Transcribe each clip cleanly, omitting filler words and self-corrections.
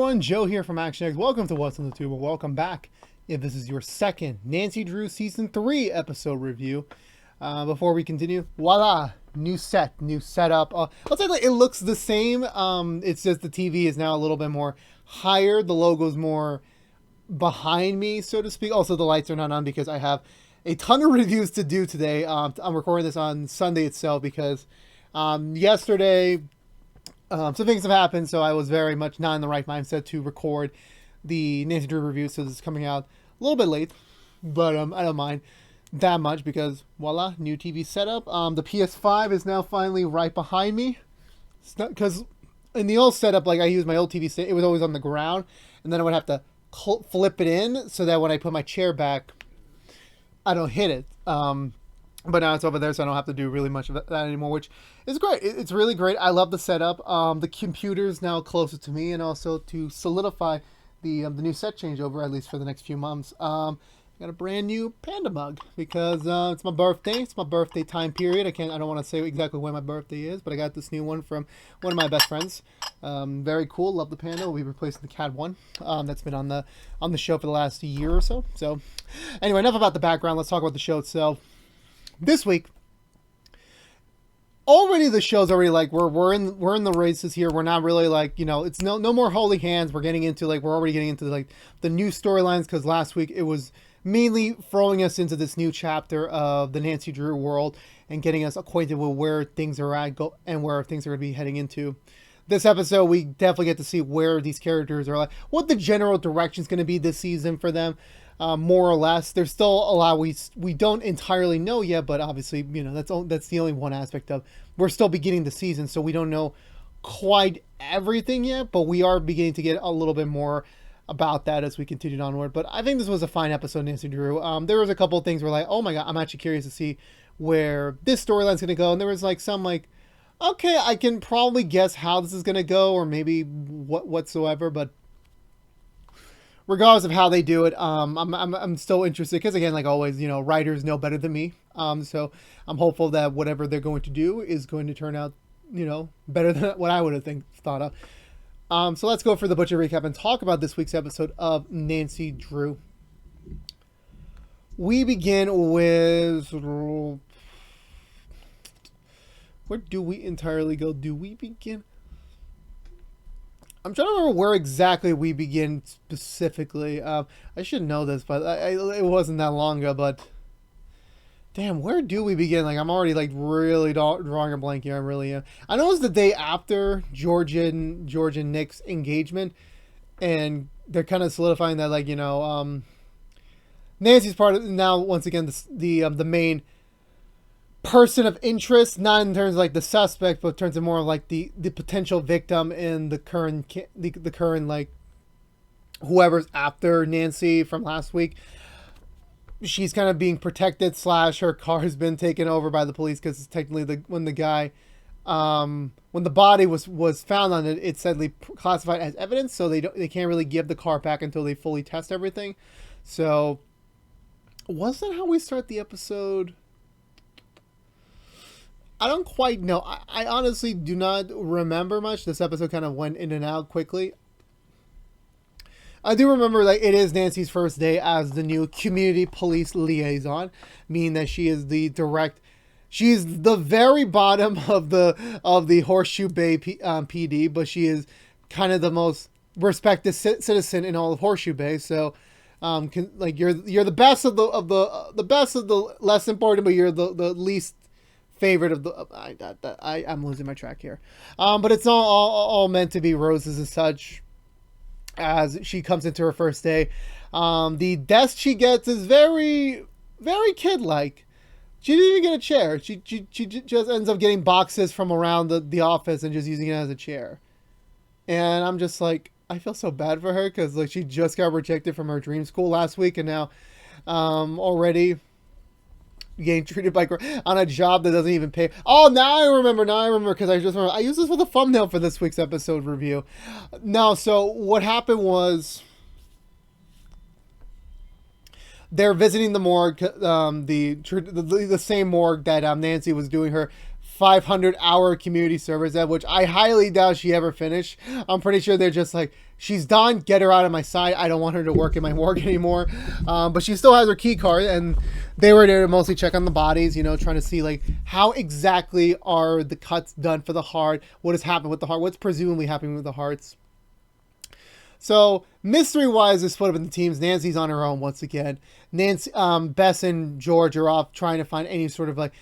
everyone, Joe here from ActionX. Welcome to What's on the Tube, or welcome back if this is your second Nancy Drew Season 3 episode review. Before we continue, voila, new set, new setup. I'll say like it looks the same, it's just the TV is now a little bit more higher, the logo's more behind me, so to speak. Also, the lights are not on because I have a ton of reviews to do today. I'm recording this on Sunday itself because yesterday... some things have happened, so I was very much not in the right mindset to record the Nancy Drew review, so this is coming out a little bit late, but I don't mind that much because, voila, new TV setup. The PS5 is now finally right behind me, because in the old setup, like I used my old TV set, it was always on the ground, and then I would have to flip it in so that when I put my chair back, I don't hit it. But now it's over there, so I don't have to do really much of that anymore, which is great. It's really great. I love the setup. The computer's now closer to me, and also to solidify the new set changeover, at least for the next few months. I got a brand new panda mug because it's my birthday. It's my birthday time period. I don't want to say exactly when my birthday is, but I got this new one from one of my best friends. Very cool. Love the panda. We'll be replacing the cat one that's been on the show for the last year or so. So anyway, enough about the background. Let's talk about the show itself. This week, already the show's already like we're in the races here. We're not really like, you know, it's no more holy hands. We're already getting into like the new storylines, because last week it was mainly throwing us into this new chapter of the Nancy Drew world and getting us acquainted with where things are at and where things are going to be heading into. This episode, we definitely get to see where these characters are, like what the general direction is going to be this season for them. More or less, there's still a lot we don't entirely know yet, but obviously, you know, that's the only one aspect of we're still beginning the season, so we don't know quite everything yet, but we are beginning to get a little bit more about that as we continue onward. But I think this was a fine episode, Nancy Drew. There was a couple of things where like, oh my god, I'm actually curious to see where this storyline's going to go, and there was like some like, okay, I can probably guess how this is going to go, or maybe whatsoever, but regardless of how they do it, I'm still interested because, again, like always, you know, writers know better than me. So I'm hopeful that whatever they're going to do is going to turn out, you know, better than what I would have thought of. So let's go for the butcher recap and talk about this week's episode of Nancy Drew. We begin with... where do we entirely go? Do we begin... I'm trying to remember where exactly we begin specifically. I should know this, but it wasn't that long ago. But damn, where do we begin? Like, I'm already like really drawing a blank here. I really am. I know it was the day after George and Nick's engagement, and they're kind of solidifying that, like, you know, Nancy's part of now. Once again, the main person of interest, not in terms of like the suspect, but in terms of more of like the potential victim in the current like whoever's after Nancy from last week. She's kind of being protected / her car has been taken over by the police, because it's technically when the body was found on it, it's sadly classified as evidence, so they can't really give the car back until they fully test everything. So was that how we start the episode? I don't quite know. I honestly do not remember much. This episode kind of went in and out quickly. I do remember that it is Nancy's first day as the new community police liaison, meaning that she is she's the very bottom of the Horseshoe Bay PD, but she is kind of the most respected citizen in all of Horseshoe Bay. So, like you're the best of the best of the less important, but you're the least favorite of the... I'm losing my track here. But it's all meant to be roses and such as she comes into her first day. The desk she gets is very, very kid-like. She didn't even get a chair. She just ends up getting boxes from around the office and just using it as a chair. And I'm just like, I feel so bad for her, because like she just got rejected from her dream school last week, and now already getting treated on a job that doesn't even pay. Oh, now I remember, because I used this for the thumbnail for this week's episode review. No, so what happened was they're visiting the morgue, the same morgue that Nancy was doing her 500-hour community service, which I highly doubt she ever finished. I'm pretty sure they're just like, she's done, get her out of my sight. I don't want her to work in my morgue anymore. But she still has her key card, and they were there to mostly check on the bodies, you know, trying to see like how exactly are the cuts done for the heart, what has happened with the heart, what's presumably happening with the hearts. So mystery-wise, is split up into teams. Nancy's on her own once again. Bess and George are off trying to find any sort of like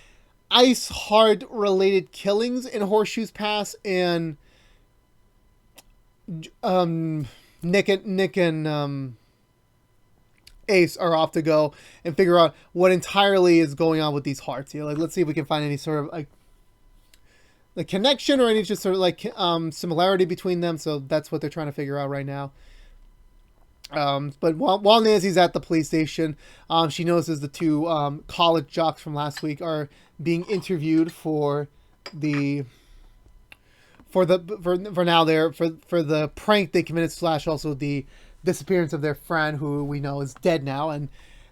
ice heart related killings in Horseshoes Pass, and Nick and Ace are off to go and figure out what entirely is going on with these hearts. You know, like, let's see if we can find any sort of like the connection or any just sort of like similarity between them. So that's what they're trying to figure out right now. But while Nancy's at the police station, she notices the two college jocks from last week are being interviewed for the prank they committed / also the disappearance of their friend, who we know is dead now. And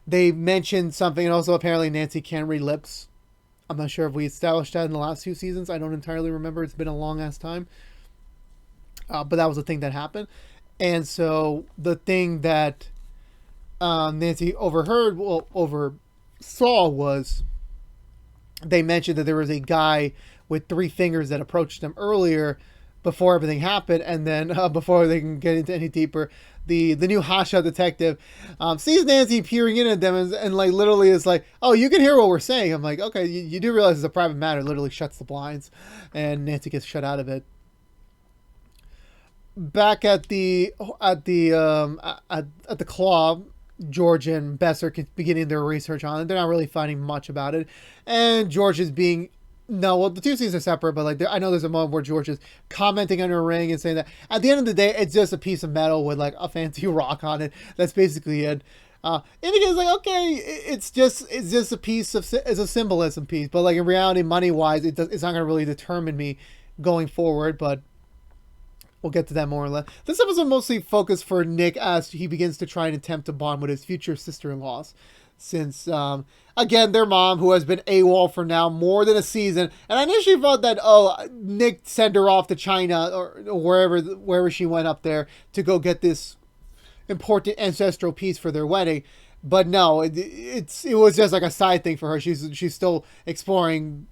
they mentioned something, and also apparently Nancy can't read lips. I'm not sure if we established that in the last 2 seasons. I don't entirely remember. It's been a long ass time. But that was a thing that happened. And so the thing that Nancy oversaw was they mentioned that there was a guy with 3 fingers that approached them earlier before everything happened. And then before they can get into any deeper, the new hotshot detective sees Nancy peering in at them and like literally is like, oh, you can hear what we're saying. I'm like, okay, you do realize it's a private matter. Literally shuts the blinds, and Nancy gets shut out of it. Back at the Claw, George and Bess are beginning their research on it. They're not really finding much about it, and George is being well, the 2 scenes are separate, but like I know there's a moment where George is commenting on her ring and saying that at the end of the day, it's just a piece of metal with like a fancy rock on it. That's basically it. And it's like, okay, it's just a piece of, it's a symbolism piece, but like in reality, money wise, it's not going to really determine me going forward. But we'll get to that more or less. This episode mostly focused for Nick as he begins to try and attempt to bond with his future sister-in-laws. Since, again, their mom, who has been AWOL for now more than a season. And I initially thought that, Nick sent her off to China or wherever she went up there to go get this important ancestral piece for their wedding. But no, it was just like a side thing for her. She's still exploring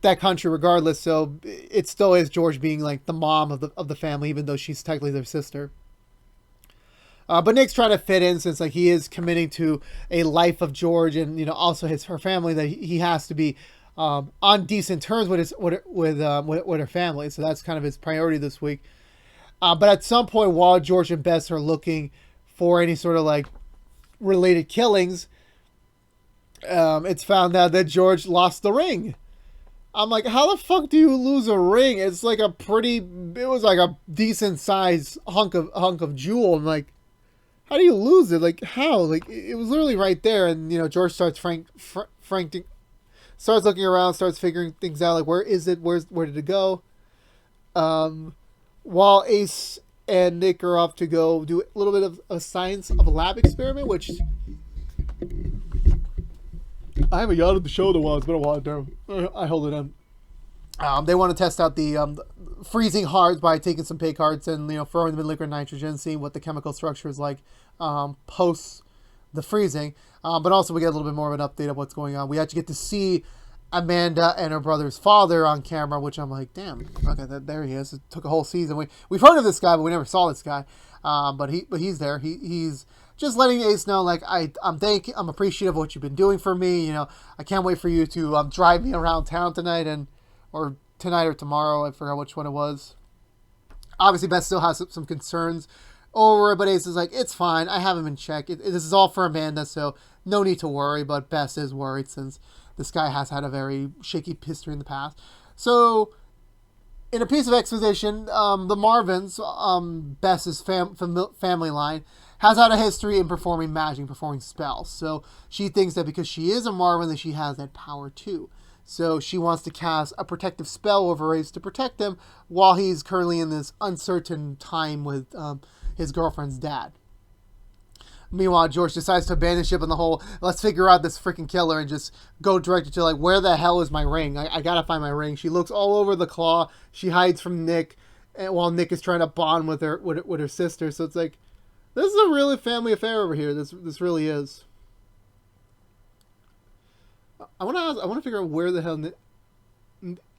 that country regardless. So it still is George being like the mom of the family, even though she's technically their sister. But Nick's trying to fit in since like he is committing to a life of George, and you know also her family, that he has to be on decent terms with her family. So that's kind of his priority this week. But at some point, while George and Bess are looking for any sort of like related killings, it's found out that George lost the ring. I'm like, how the fuck do you lose a ring? It's like it was like a decent sized hunk of jewel. I'm like, how do you lose it? Like, how? Like, it was literally right there. And, you know, George starts starts looking around, starts figuring things out. Like, where is it? Where did it go? While Ace and Nick are off to go do a little bit of a science of a lab experiment, which I haven't yelled at the show in a while. It's been a while there. I hold it in. They want to test out the freezing hearts by taking some pig hearts and, you know, throwing them in liquid nitrogen, seeing what the chemical structure is like post the freezing. But also we get a little bit more of an update of what's going on. We actually get to see Amanda and her brother's father on camera, which I'm like, damn, okay, there he is. It took a whole season. We've heard of this guy, but we never saw this guy. But he's there. He's just letting Ace know, like, I'm appreciative of what you've been doing for me. You know, I can't wait for you to drive me around town tonight or tonight or tomorrow. I forgot which one it was. Obviously, Beth still has some concerns over it, but Ace is like, it's fine. I have him in check. This is all for Amanda, so no need to worry. But Beth is worried since this guy has had a very shaky history in the past. So, in a piece of exposition, the Marvins, Bess's family line, has had a history in performing magic, performing spells. So she thinks that because she is a Marvin, that she has that power too. So she wants to cast a protective spell over Ace to protect him while he's currently in this uncertain time with his girlfriend's dad. Meanwhile, George decides to abandon ship on the whole, let's figure out this freaking killer and just go directly to, like, where the hell is my ring? I gotta find my ring. She looks all over the claw. She hides from Nick, and while Nick is trying to bond with her sister. So it's like, this is a really family affair over here. This really is. I want to figure out where the hell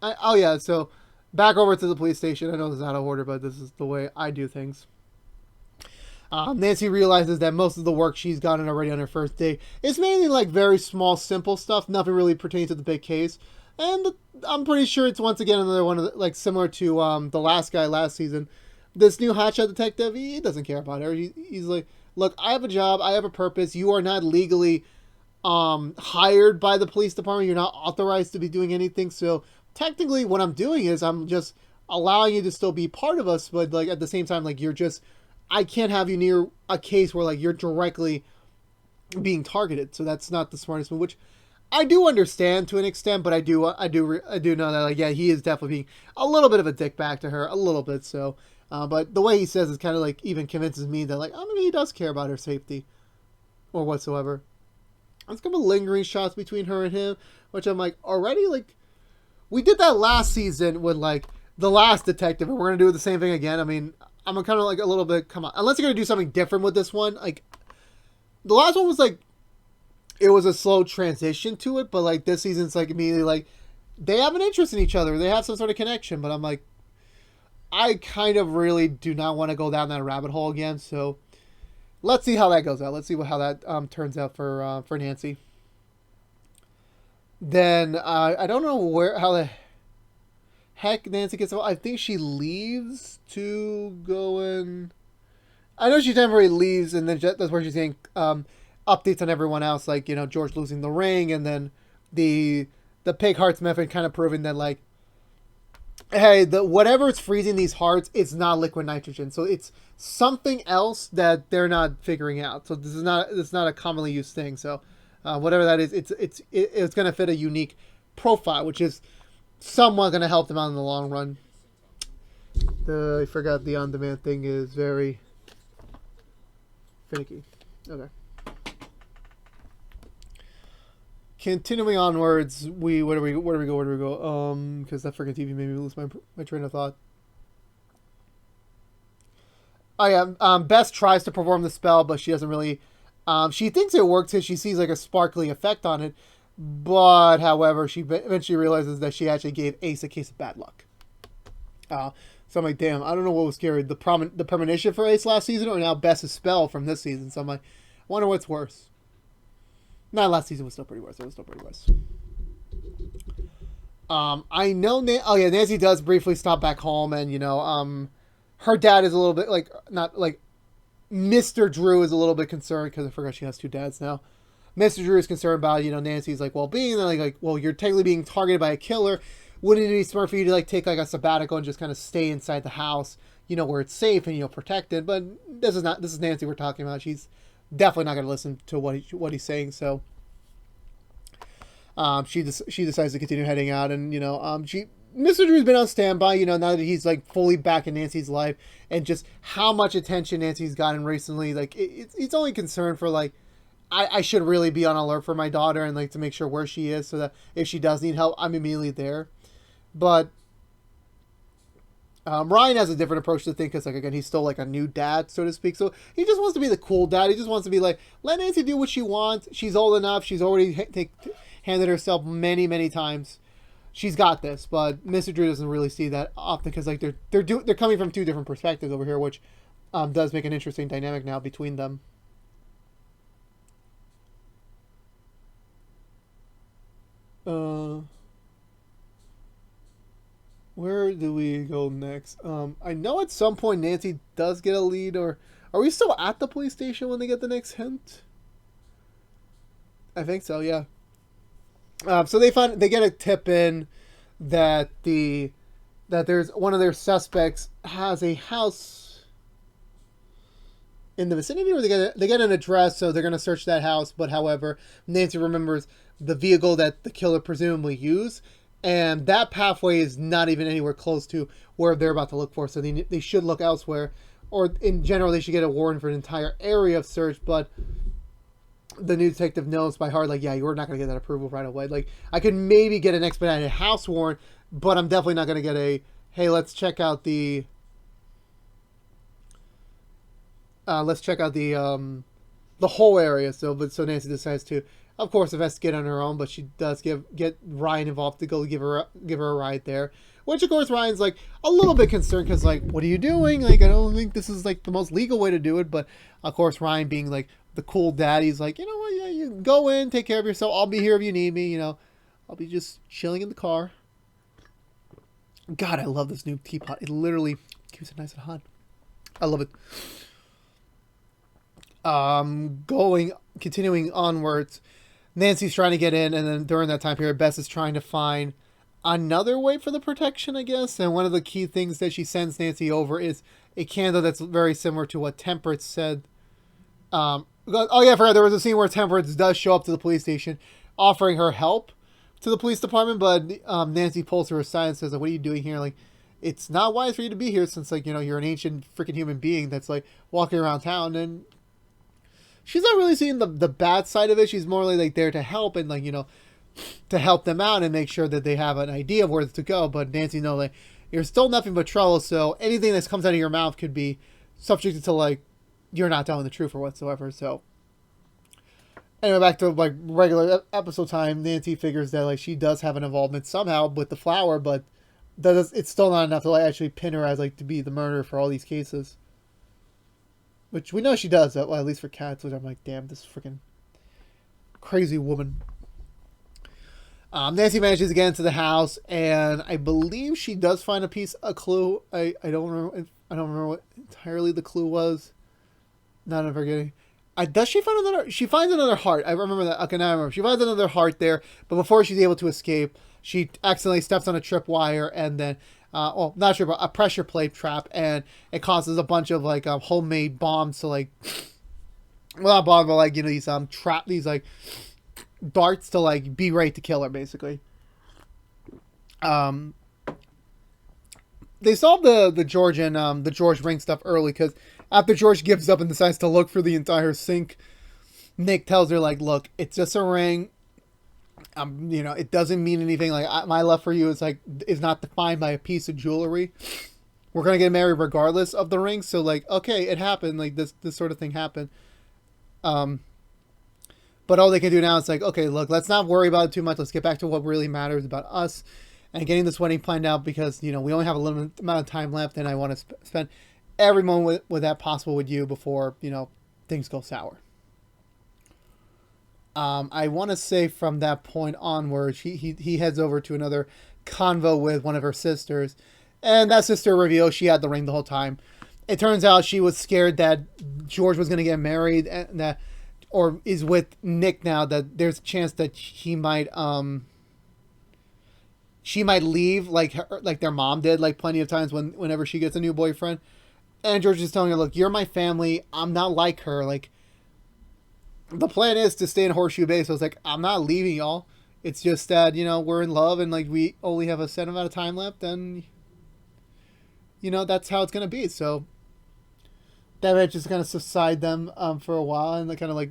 oh yeah, so back over to the police station. I know this is out of order, but this is the way I do things. Nancy realizes that most of the work she's gotten already on her first day is mainly like very small, simple stuff. Nothing really pertains to the big case. And I'm pretty sure it's once again another one of the, like similar to the last guy last season. This new hotshot detective, he doesn't care about her. He's like, look, I have a job. I have a purpose. You are not legally hired by the police department. You're not authorized to be doing anything. So technically what I'm doing is I'm just allowing you to still be part of us. But like at the same time, like you're just, I can't have you near a case where like you're directly being targeted. So that's not the smartest move, which I do understand to an extent, but I do know that like, yeah, he is definitely being a little bit of a dick back to her, a little bit. So, but the way he says is kind of like even convinces me that like, oh, maybe he does care about her safety or whatsoever. There's a couple lingering shots between her and him, which I'm like, already, like, we did that last season with like the last detective, and we're gonna do the same thing again. I mean, I'm kind of like a little bit, come on, unless you're gonna do something different with this one. Like the last one was like, it was a slow transition to it, but like this season's like immediately like they have an interest in each other, they have some sort of connection. But I'm like, I kind of really do not want to go down that rabbit hole again. So let's see how that goes out. Let's see how that turns out for Nancy. Then I don't know how the heck Nancy gets. I think she leaves to go in. I know she temporarily leaves, and then that's where she's getting updates on everyone else, like, you know, George losing the ring, and then the pig hearts method kind of proving that like, hey, whatever is freezing these hearts, it's not liquid nitrogen, so it's something else that they're not figuring out. So this is not a commonly used thing. So whatever that is, it's going to fit a unique profile, which is somewhat going to help them out in the long run. I forgot the on-demand thing is very finicky. Okay. Continuing onwards, where do we go? Because that freaking TV made me lose my train of thought. Oh yeah, Bess tries to perform the spell, but she doesn't really. She thinks it works because she sees like a sparkly effect on it, but however, she eventually realizes that she actually gave Ace a case of bad luck. So I'm like, damn, I don't know what was scary, the premonition for Ace last season, or now Bess's spell from this season. So I'm like, I wonder what's worse. Not last season was still pretty worse. It was still pretty worse. I know. Nancy does briefly stop back home, and you know, her dad is a little bit like not like Mr. Drew is a little bit concerned because I forgot she has two dads now. Mr. Drew is concerned about, you know, Nancy's like well-being, and like, well, you're technically being targeted by a killer. Wouldn't it be smart for you to like take like a sabbatical and just kind of stay inside the house, you know, where it's safe and, you know, protected? But this is Nancy we're talking about. She's definitely not going to listen to what he's saying. So she decides to continue heading out, and you know, Mr. Drew's been on standby, you know, now that he's like fully back in Nancy's life, and just how much attention Nancy's gotten recently. Like it's only concerned for like, I should really be on alert for my daughter and like to make sure where she is, so that if she does need help, I'm immediately there. But Ryan has a different approach to things because, like, again, he's still like a new dad, so to speak. So he just wants to be the cool dad. He just wants to be like, let Nancy do what she wants. She's old enough. She's already handed herself many, many times. She's got this. But Mr. Drew doesn't really see that often because, like, they're coming from two different perspectives over here, which does make an interesting dynamic now between them. Where do we go next? I know at some point Nancy does get a lead, or are we still at the police station when they get the next hint? I think so, yeah. So they get a tip in that there's one of their suspects has a house in the vicinity, or they get an address, so they're gonna search that house. But however, Nancy remembers the vehicle that the killer presumably used, and that pathway is not even anywhere close to where they're about to look for, so they should look elsewhere. or in general, they should get a warrant for an entire area of search, but the new detective knows by heart, like, yeah, you're not going to get that approval right away. Like, I could maybe get an expedited house warrant, but I'm definitely not going to get a, hey, let's check out the whole area. So Nancy decides to, of course, investigate on her own, but she does get Ryan involved to go give her a ride there. Which, of course, Ryan's like a little bit concerned because, like, what are you doing? Like, I don't think this is like the most legal way to do it. But of course, Ryan being like the cool dad, he's like, you know what? Yeah, you go in, take care of yourself. I'll be here if you need me. You know, I'll be just chilling in the car. God, I love this new teapot. It literally keeps it nice and hot. I love it. Continuing onwards, Nancy's trying to get in, and then during that time period, Bess is trying to find another way for the protection, I guess. And one of the key things that she sends Nancy over is a candle that's very similar to what Temperance said. Oh yeah, I forgot there was a scene where Temperance does show up to the police station, offering her help to the police department, but Nancy pulls her aside and says, "What are you doing here? Like, it's not wise for you to be here, since, like, you know, you're an ancient freaking human being that's like walking around town." And she's not really seeing the bad side of it. She's more like there to help and, like, you know, to help them out and make sure that they have an idea of where to go. But Nancy knows, like, you're still nothing but trouble, so anything that comes out of your mouth could be subject to, like, you're not telling the truth or whatsoever. So anyway, back to, like, regular episode time. Nancy figures that, like, she does have an involvement somehow with the flower, but it's still not enough to, like, actually pin her as, like, to be the murderer for all these cases. Which we know she does, well, at least for cats, which I'm like, damn, this freaking crazy woman. Nancy manages to get into the house, and I believe she does find a clue. I don't remember what entirely the clue was. Not forgetting. Does she find another? She finds another heart. I remember that. Okay, now I remember. She finds another heart there, but before she's able to escape, she accidentally steps on a tripwire, and then, not sure, but a pressure plate trap, and it causes a bunch of, like, homemade bombs to, like, well, not bombs, but, like, you know, these like darts to, like, be ready to kill her, basically. They solved the George and the George ring stuff early, because after George gives up and decides to look for the entire sink, Nick tells her, like, look, it's just a ring. You know, it doesn't mean anything. Like, my love for you is not defined by a piece of jewelry. We're gonna get married regardless of the ring. So, like, okay, it happened. Like, this sort of thing happened. But all they can do now is, like, okay, look, let's not worry about it too much. Let's get back to what really matters about us and getting this wedding planned out, because, you know, we only have a limited amount of time left, and I want to spend every moment with that possible with you before, you know, things go sour. I want to say from that point onwards, he heads over to another convo with one of her sisters, and that sister reveals she had the ring the whole time. It turns out she was scared that George was going to get married, and that, or is with Nick now, that there's a chance that she might leave like their mom did, like, plenty of times whenever she gets a new boyfriend. And George is telling her, look, you're my family. I'm not like her. Like, the plan is to stay in Horseshoe Bay. So it's like, I'm not leaving y'all. It's just that, you know, we're in love, and, like, we only have a set amount of time left, and, you know, that's how it's going to be. So that might just kind of subside them for a while, and they kind of, like,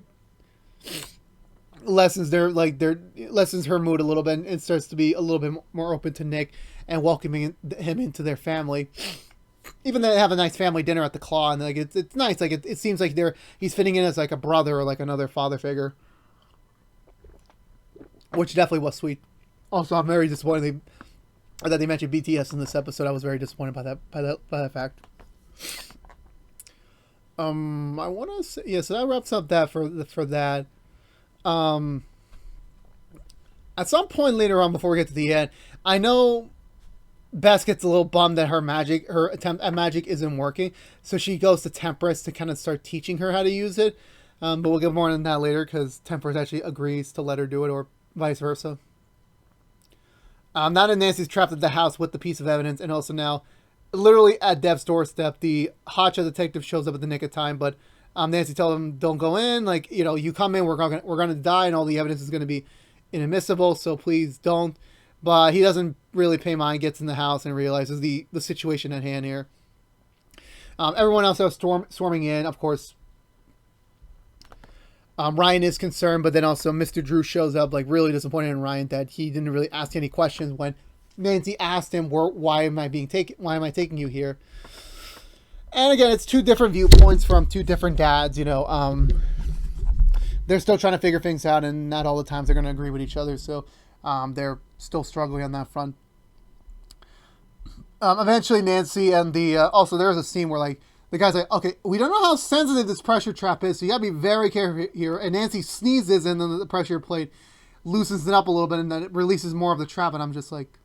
lessens her mood a little bit, and starts to be a little bit more open to Nick and welcoming him into their family. Even though they have a nice family dinner at the Claw, and, like, it's nice. Like, it seems like he's fitting in as, like, a brother or, like, another father figure, which definitely was sweet. Also, I'm very disappointed that they mentioned BTS in this episode. I was very disappointed by that fact. I want to say, yeah. So that wraps up that for that. At some point later on, before we get to the end, I know Bess gets a little bummed that her attempt at magic isn't working, so she goes to Temperance to kind of start teaching her how to use it. But we'll get more on that later, because Temperance actually agrees to let her do it, or vice versa. Now that Nancy's trapped at the house with the piece of evidence, and also now, literally at Dev's doorstep, the hotshot detective shows up at the nick of time. But Nancy tells him, "Don't go in. Like, you know, you come in, we're gonna die, and all the evidence is gonna be inadmissible. So please don't." But he doesn't really pay mind. Gets in the house and realizes the situation at hand here. Everyone else is swarming in. Of course, Ryan is concerned, but then also Mr. Drew shows up, like really disappointed in Ryan that he didn't really ask any questions when Nancy asked him, "Why am I taking you here?" And again, it's two different viewpoints from two different dads. They're still trying to figure things out, and not all the times they're going to agree with each other. So they're still struggling on that front. Eventually, Nancy and also there's a scene where like the guy's like, okay, we don't know how sensitive this pressure trap is, so you gotta be very careful here. And Nancy sneezes, and then the pressure plate loosens it up a little bit, and then it releases more of the trap. And I'm just like,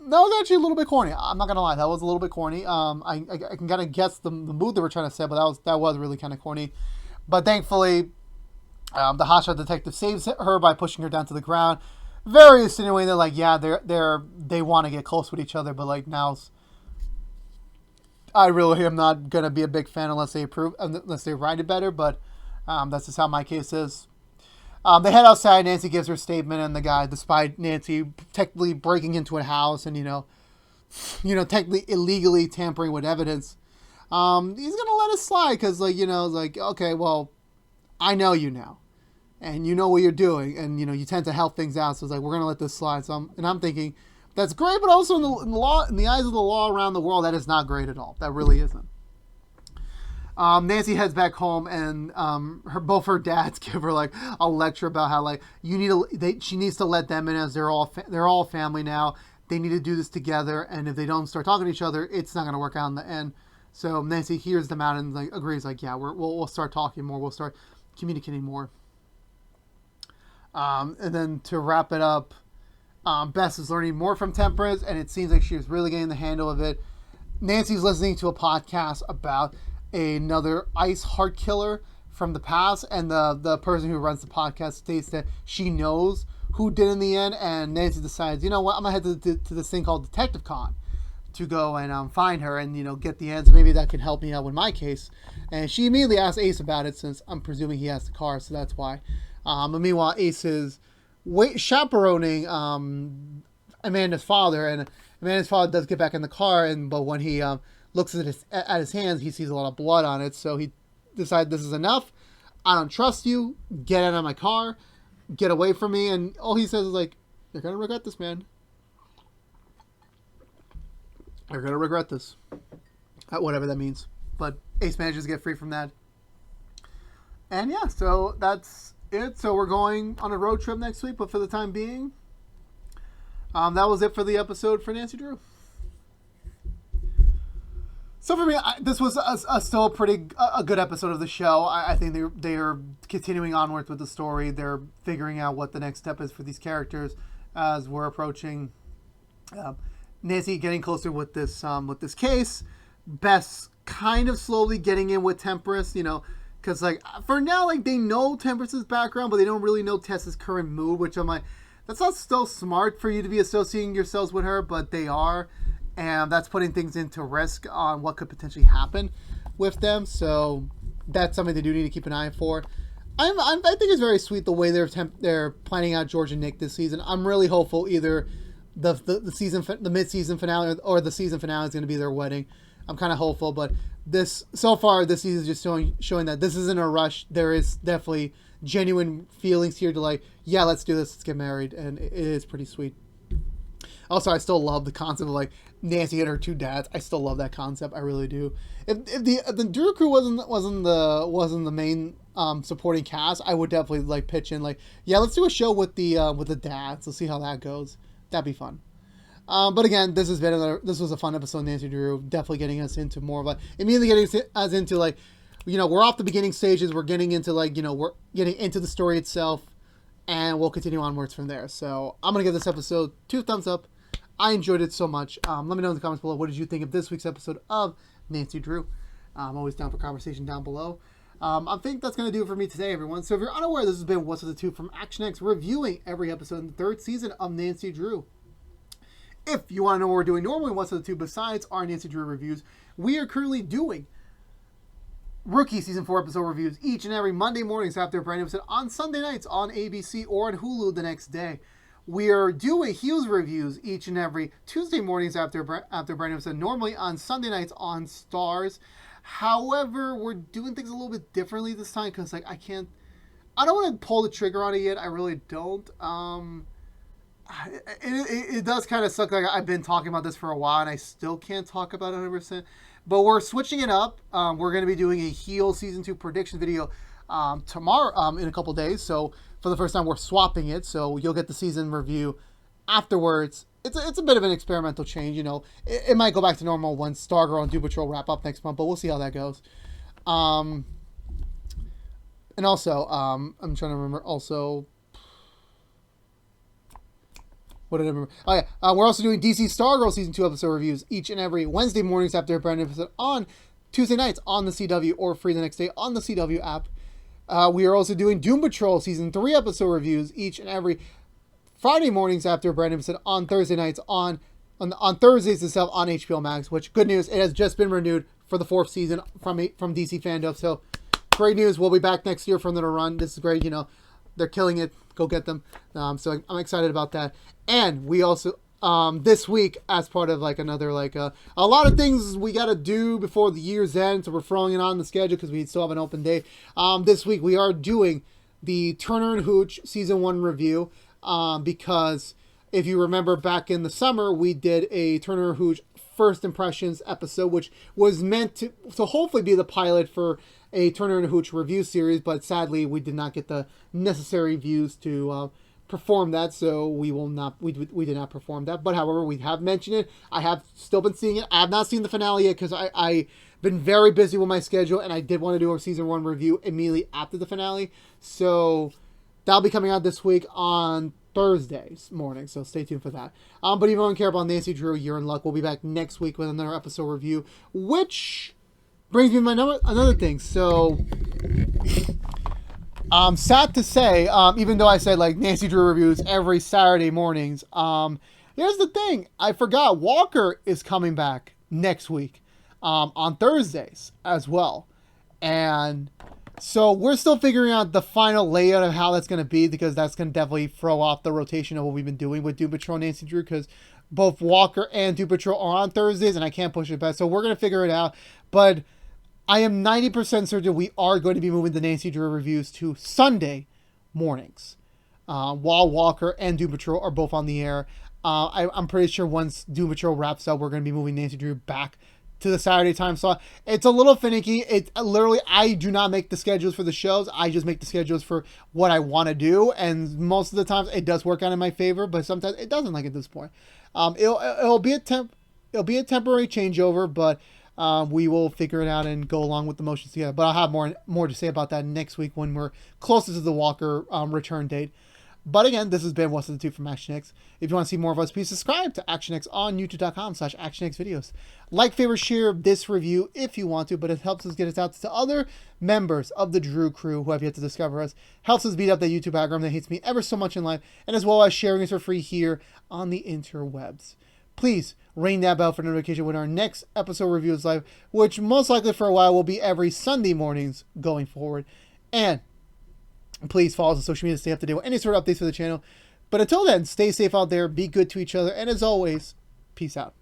that was actually a little bit corny. I'm not gonna lie, that was a little bit corny. I can kind of guess the mood they were trying to set, but that was really kind of corny. But thankfully, the hotshot detective saves her by pushing her down to the ground. Very insinuating that like, yeah, they want to get close with each other, but like now, I really am not gonna be a big fan unless they write it better. But that's just how my case is. They head outside. Nancy gives her statement, and the guy, despite Nancy technically breaking into a house and technically illegally tampering with evidence, he's gonna let it slide because like okay, well, I know you now, and you know what you're doing, and you tend to help things out. So it's like we're gonna let this slide. So I'm thinking that's great, but also in the eyes of the law around the world, that is not great at all. That really isn't. Nancy heads back home, and both her dads give her like a lecture about how like she needs to let them in as they're all family now. They need to do this together, and if they don't start talking to each other, it's not going to work out in the end. So Nancy hears them out and like agrees, like yeah, we'll start talking more, we'll start communicating more. And then to wrap it up, Bess is learning more from Temperance, and it seems like she was really getting the handle of it. Nancy's listening to a podcast about another ice heart killer from the past, and the person who runs the podcast states that she knows who did in the end, and Nancy decides, you know what, I'm going to head to this thing called Detective Con to go and find her and, get the answer. Maybe that can help me out with my case. And she immediately asks Ace about it, since I'm presuming he has the car, so that's why. But meanwhile, Ace is chaperoning Amanda's father, and Amanda's father does get back in the car, but when he looks at his hands, he sees a lot of blood on it, so he decides this is enough. I don't trust you. Get out of my car. Get away from me. And all he says is like, you're going to regret this, man. You're going to regret this. Whatever that means. But Ace manages to get free from that. And yeah, so that's it. So we're going on a road trip next week, but for the time being, that was it for the episode for Nancy Drew. So for me, this was still a good episode of the show. I think they are continuing onwards with the story. They're figuring out what the next step is for these characters as we're approaching Nancy getting closer with this case. Bess kind of slowly getting in with Temperance, because like for now, like they know Temperance's background, but they don't really know Tessa's current mood. Which I'm like, that's not still smart for you to be associating yourselves with her, but they are. And that's putting things into risk on what could potentially happen with them. So that's something they do need to keep an eye for. I think it's very sweet the way they're planning out George and Nick this season. I'm really hopeful either the mid-season finale or the season finale is going to be their wedding. I'm kind of hopeful, but so far this season is just showing that this isn't a rush. There is definitely genuine feelings here to like, yeah, let's do this, let's get married, and it is pretty sweet. Also, I still love the concept of like Nancy and her two dads. I still love that concept. I really do. If the Drew crew wasn't the main supporting cast, I would definitely like pitch in like, yeah, let's do a show with the dads. Let's see how that goes. That'd be fun. But again, this was a fun episode of Nancy Drew. Definitely getting us into more of immediately getting us into like, we're off the beginning stages. We're getting into like, we're getting into the story itself, and we'll continue onwards from there. So I'm gonna give this episode 2 thumbs up. I enjoyed it so much. Let me know in the comments below, what did you think of this week's episode of Nancy Drew? I'm always down for conversation down below. I think that's going to do it for me today, everyone. So if you're unaware, this has been What's with the 2 from ActionX, reviewing every episode in the 3rd season of Nancy Drew. If you want to know what we're doing normally, What's with the 2 besides our Nancy Drew reviews, we are currently doing Rookie Season 4 episode reviews each and every Monday mornings after a brand new episode on Sunday nights on ABC or on Hulu the next day. we are doing Heels reviews each and every Tuesday mornings after Brandon said, normally on Sunday nights on Stars. However, we're doing things a little bit differently this time because like I don't want to pull the trigger on it yet. I really don't. It does kind of suck. Like I've been talking about this for a while and I still can't talk about it 100%. But we're switching it up. We're going to be doing a Heel Season 2 prediction video tomorrow in a couple days. So for the first time, we're swapping it. So you'll get the season review afterwards. It's a bit of an experimental change. You know, it might go back to normal once Stargirl and Doom Patrol wrap up next month, but we'll see how that goes. And also, I'm trying to remember also. What did I remember? Oh, yeah. We're also doing DC Stargirl Season 2 episode reviews each and every Wednesday mornings after a brand new episode on Tuesday nights on the CW or free the next day on the CW app. We are also doing Doom Patrol Season 3 episode reviews each and every Friday mornings after a brand new episode on Thursday nights on Thursdays itself on HBO Max, which, good news, it has just been renewed for the 4th season from DC Fandom. So, great news. We'll be back next year for another run. This is great. You know, they're killing it. Go get them. So I'm excited about that. And we also, this week, as part of like another, like a lot of things we got to do before the year's end. So we're throwing it on the schedule because we still have an open day. This week we are doing the Turner and Hooch Season 1 review because if you remember back in the summer, we did a Turner and Hooch First Impressions episode, which was meant to hopefully be the pilot for a Turner and Hooch review series, but sadly we did not get the necessary views to perform that, so we did not perform that. But however, we have mentioned it. I have still been seeing it. I have not seen the finale yet because I've been very busy with my schedule, and I did want to do a Season 1 review immediately after the finale. So that'll be coming out this week on Thursdays morning, so stay tuned for that. But if you don't care about Nancy Drew, you're in luck. We'll be back next week with another episode review, which brings me to another thing. So, sad to say, even though I said like Nancy Drew reviews every Saturday mornings, here's the thing. I forgot Walker is coming back next week on Thursdays as well. And so we're still figuring out the final layout of how that's going to be because that's going to definitely throw off the rotation of what we've been doing with Doom Patrol and Nancy Drew because both Walker and Doom Patrol are on Thursdays and I can't push it back. So we're going to figure it out. But I am 90% certain we are going to be moving the Nancy Drew reviews to Sunday mornings while Walker and Doom Patrol are both on the air. I'm pretty sure once Doom Patrol wraps up, we're going to be moving Nancy Drew back to the Saturday time slot. It's a little finicky. It literally, I do not make the schedules for the shows. I just make the schedules for what I want to do. And most of the times it does work out in my favor, but sometimes it doesn't, like at this point. It'll be a temporary changeover, but we will figure it out and go along with the motions together. But I'll have more to say about that next week when we're closer to the Walker return date. But again, this has been What's in the Tube from ActionX. If you want to see more of us, please subscribe to ActionX on youtube.com/ActionX videos. Like, favorite, share this review if you want to, but it helps us get us out to other members of the Drew crew who have yet to discover us. Helps us beat up that YouTube algorithm that hates me ever so much in life, and as well as sharing us for free here on the interwebs. Please ring that bell for notification when our next episode review is live, which most likely for a while will be every Sunday mornings going forward. And please follow us on social media to stay up to date with any sort of updates for the channel. But until then, stay safe out there, be good to each other, and as always, peace out.